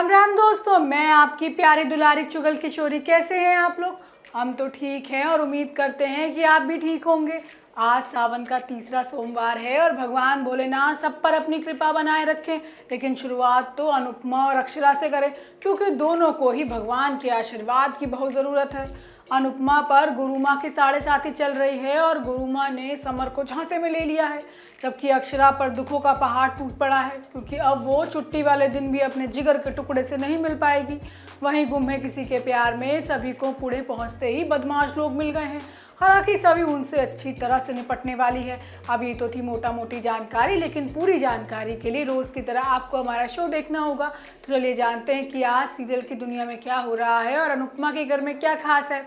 राम राम दोस्तों, मैं आपकी प्यारी दुलारी चुगल किशोरी। कैसे हैं आप लोग? हम तो ठीक हैं और उम्मीद करते हैं कि आप भी ठीक होंगे। आज सावन का तीसरा सोमवार है और भगवान भोलेनाथ सब पर अपनी कृपा बनाए रखें। लेकिन शुरुआत तो अनुपमा और अक्षरा से करें, क्योंकि दोनों को ही भगवान के आशीर्वाद की बहुत ज़रूरत है। अनुपमा पर गुरु माँ की 7.5 चल रही है और गुरु माँ ने समर को झांसे में ले लिया है, जबकि अक्षरा पर दुखों का पहाड़ टूट पड़ा है, क्योंकि अब वो छुट्टी वाले दिन भी अपने जिगर के टुकड़े से नहीं मिल पाएगी। वहीं गुम है किसी के प्यार में सभी को पुणे पहुंचते ही बदमाश लोग मिल गए हैं। हालांकि सभी उनसे अच्छी तरह से निपटने वाली है। अब ये तो थी मोटा मोटी जानकारी, लेकिन पूरी जानकारी के लिए रोज़ की तरह आपको हमारा शो देखना होगा। तो चलिए जानते हैं कि आज सीरियल की दुनिया में क्या हो रहा है और अनुपमा के घर में क्या खास है।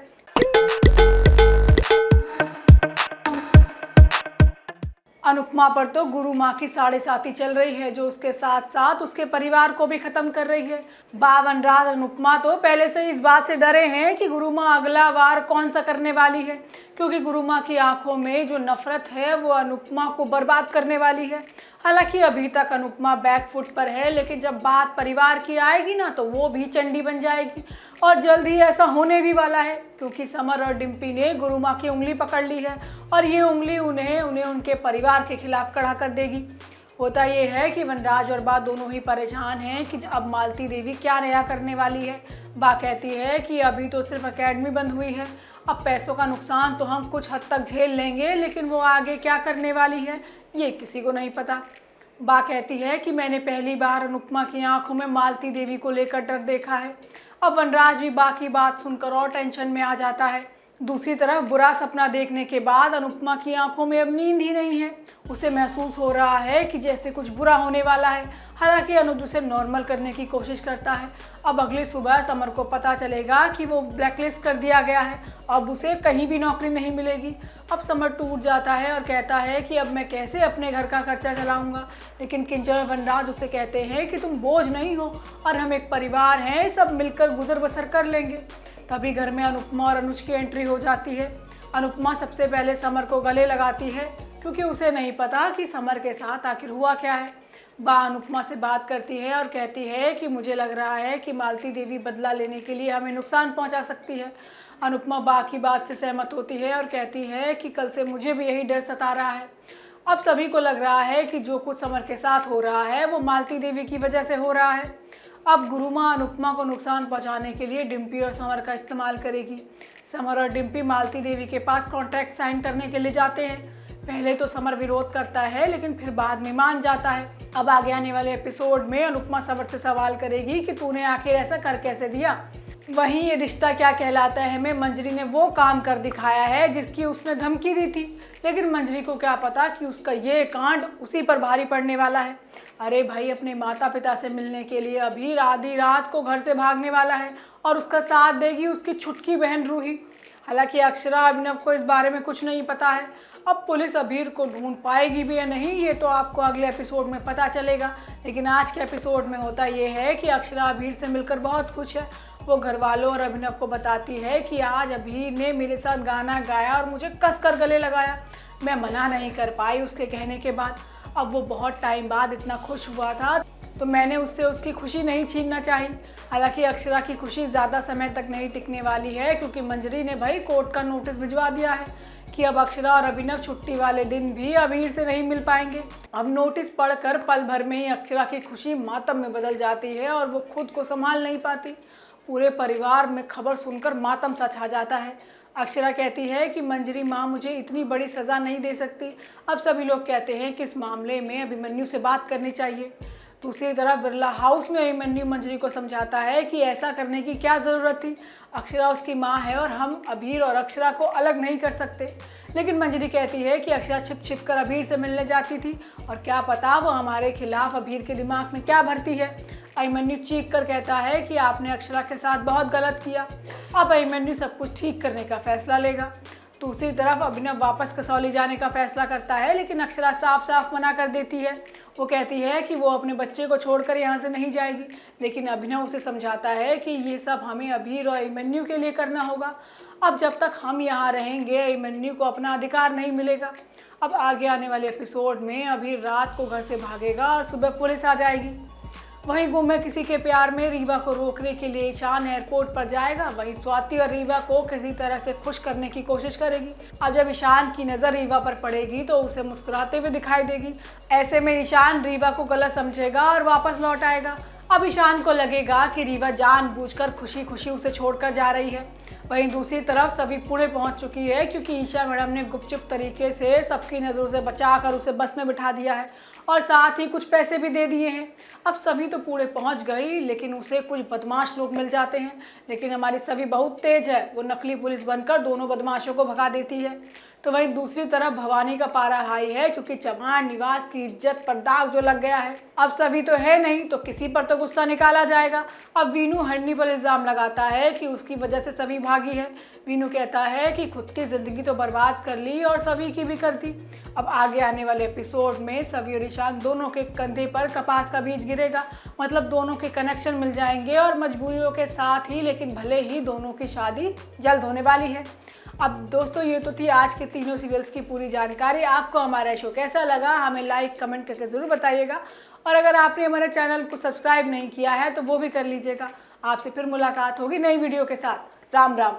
अनुपमा पर तो गुरु माँ की 7.5 चल रही है, जो उसके साथ साथ उसके परिवार को भी खत्म कर रही है। वनराज अनुपमा तो पहले से इस बात से डरे हैं कि गुरु माँ अगला वार कौन सा करने वाली है, क्योंकि गुरु माँ की आंखों में जो नफरत है वो अनुपमा को बर्बाद करने वाली है। हालांकि अभी तक अनुपमा बैक फुट पर है, लेकिन जब बात परिवार की आएगी ना तो वो भी चंडी बन जाएगी। और जल्द ही ऐसा होने भी वाला है, क्योंकि समर और डिम्पी ने गुरु माँ की उंगली पकड़ ली है और ये उंगली उन्हें उनके परिवार के खिलाफ खड़ा कर देगी। होता ये है कि वनराज और बा दोनों ही परेशान हैं कि अब मालती देवी क्या नया करने वाली है। बा कहती है कि अभी तो सिर्फ एकेडमी बंद हुई है, अब पैसों का नुकसान तो हम कुछ हद तक झेल लेंगे, लेकिन वो आगे क्या करने वाली है ये किसी को नहीं पता। बा कहती है कि मैंने पहली बार अनुपमा की आंखों में मालती देवी को लेकर डर देखा है। अब वनराज भी बा की बात सुनकर और टेंशन में आ जाता है। दूसरी तरफ बुरा सपना देखने के बाद अनुपमा की आंखों में अब नींद ही नहीं है। उसे महसूस हो रहा है कि जैसे कुछ बुरा होने वाला है। हालांकि अनुज उसे नॉर्मल करने की कोशिश करता है। अब अगली सुबह समर को पता चलेगा कि वो ब्लैकलिस्ट कर दिया गया है, अब उसे कहीं भी नौकरी नहीं मिलेगी। अब समर टूट जाता है और कहता है कि अब मैं कैसे अपने घर का खर्चा चलाऊंगा। लेकिन किंजल और वनराज उसे कहते हैं कि तुम बोझ नहीं हो और हम एक परिवार हैं, सब मिलकर गुजर बसर कर लेंगे। तभी घर में अनुपमा और अनुज की एंट्री हो जाती है। अनुपमा सबसे पहले समर को गले लगाती है, क्योंकि उसे नहीं पता कि समर के साथ आखिर हुआ क्या है। बा अनुपमा से बात करती है और कहती है कि मुझे लग रहा है कि मालती देवी बदला लेने के लिए हमें नुकसान पहुंचा सकती है। अनुपमा बा की बात से सहमत होती है और कहती है कि कल से मुझे भी यही डर सता रहा है। अब सभी को लग रहा है कि जो कुछ समर के साथ हो रहा है वो मालती देवी की वजह से हो रहा है। अब गुरु माँ अनुपमा को नुकसान पहुंचाने के लिए डिम्पी और समर का इस्तेमाल करेगी। समर और डिम्पी मालती देवी के पास कॉन्ट्रैक्ट साइन करने के लिए जाते हैं। पहले तो समर विरोध करता है, लेकिन फिर बाद में मान जाता है। अब आगे आने वाले एपिसोड में अनुपमा समर से सवाल करेगी कि तूने आखिर ऐसा कर कैसे दिया। वहीं ये रिश्ता क्या कहलाता है में मंजरी ने वो काम कर दिखाया है जिसकी उसने धमकी दी थी, लेकिन मंजरी को क्या पता कि उसका ये कांड उसी पर भारी पड़ने वाला है। अरे भाई, अपने माता पिता से मिलने के लिए अभी आधी रात को घर से भागने वाला है और उसका साथ देगी उसकी छुटकी बहन रूही। हालांकि अक्षरा अभिनव को इस बारे में कुछ नहीं पता है। अब पुलिस अभीर को ढूंढ पाएगी भी या नहीं ये तो आपको अगले एपिसोड में पता चलेगा। लेकिन आज के एपिसोड में होता ये है कि अक्षरा अभीर से मिलकर बहुत खुश है। वो घर वालों और अभिनव को बताती है कि आज अभीर ने मेरे साथ गाना गाया और मुझे कसकर गले लगाया। मैं मना नहीं कर पाई उसके कहने के बाद। अब वो बहुत टाइम बाद इतना खुश हुआ था, तो मैंने उससे उसकी खुशी नहीं छीनना चाहिए। हालांकि अक्षरा की खुशी ज़्यादा समय तक नहीं टिकने वाली है, क्योंकि मंजरी ने भाई कोर्ट का नोटिस भिजवा दिया है कि अब अक्षरा और अभिनव छुट्टी वाले दिन भी अभीर से नहीं मिल पाएंगे। अब नोटिस पढ़कर पल भर में ही अक्षरा की खुशी मातम में बदल जाती है और वो खुद को संभाल नहीं पाती। पूरे परिवार में खबर सुनकर मातम सा छा जाता है। अक्षरा कहती है कि मंजरी माँ मुझे इतनी बड़ी सज़ा नहीं दे सकती। अब सभी लोग कहते हैं कि इस मामले में अभिमन्यु से बात करनी चाहिए। दूसरी तरफ बिरला हाउस में अभिमन्यु मंजरी को समझाता है कि ऐसा करने की क्या ज़रूरत थी, अक्षरा उसकी माँ है और हम अभीर और अक्षरा को अलग नहीं कर सकते। लेकिन मंजरी कहती है कि अक्षरा छिप छिप कर अभीर से मिलने जाती थी और क्या पता वो हमारे खिलाफ अभीर के दिमाग में क्या भरती है। अभिमन्यु चीख कर कहता है कि आपने अक्षरा के साथ बहुत गलत किया। अब अभिमन्यु सब कुछ ठीक करने का फैसला लेगा। दूसरी तरफ अभिनव वापस कसौली जाने का फैसला करता है, लेकिन अक्षरा साफ साफ मना कर देती है। वो कहती है कि वो अपने बच्चे को छोड़कर यहाँ से नहीं जाएगी, लेकिन अभिनव उसे समझाता है कि ये सब हमें अभीर और अभिमन्यु के लिए करना होगा। अब जब तक हम यहाँ रहेंगे अभिमन्यु को अपना अधिकार नहीं मिलेगा। अब आगे आने वाले एपिसोड में अभीर रात को घर से भागेगा और सुबह पुलिस आ जाएगी। वहीं गुम किसी के प्यार में रीवा को रोकने के लिए ईशान एयरपोर्ट पर जाएगा। वहीं स्वाति और रीवा को किसी तरह से खुश करने की कोशिश करेगी। अब जब ईशान की नज़र रीवा पर पड़ेगी तो उसे मुस्कुराते हुए दिखाई देगी। ऐसे में ईशान रीवा को गलत समझेगा और वापस लौट आएगा। अब ईशान को लगेगा कि रीवा जानबूझकर खुशी खुशी उसे छोड़कर जा रही है। वहीं दूसरी तरफ सभी पुणे पहुंच चुकी है, क्योंकि ईशा मैडम ने गुपचुप तरीके से सबकी नज़रों से बचाकर उसे बस में बिठा दिया है और साथ ही कुछ पैसे भी दे दिए हैं। अब सभी तो पुणे पहुंच गई, लेकिन उसे कुछ बदमाश लोग मिल जाते हैं। लेकिन हमारी सभी बहुत तेज है, वो नकली पुलिस बनकर दोनों बदमाशों को भगा देती है। तो वहीं दूसरी तरफ भवानी का पारा हाई है, क्योंकि चमार निवास की इज्जत पर दाग जो लग गया है। अब सभी तो है नहीं तो किसी पर तो गुस्सा निकाला जाएगा। अब वीनू हरनी पर इल्ज़ाम लगाता है कि उसकी वजह से सभी भागी है। वीनू कहता है कि खुद की ज़िंदगी तो बर्बाद कर ली और सभी की भी कर दी। अब आगे आने वाले एपिसोड में सभी और ईशान दोनों के कंधे पर कपास का बीज गिरेगा। मतलब दोनों के कनेक्शन मिल जाएंगे और मजबूरियों के साथ ही, लेकिन भले ही, दोनों की शादी जल्द होने वाली है। अब दोस्तों, ये तो थी आज के तीनों सीरियल्स की पूरी जानकारी। आपको हमारा शो कैसा लगा हमें लाइक कमेंट करके ज़रूर बताइएगा। और अगर आपने हमारे चैनल को सब्सक्राइब नहीं किया है तो वो भी कर लीजिएगा। आपसे फिर मुलाकात होगी नई वीडियो के साथ। राम राम।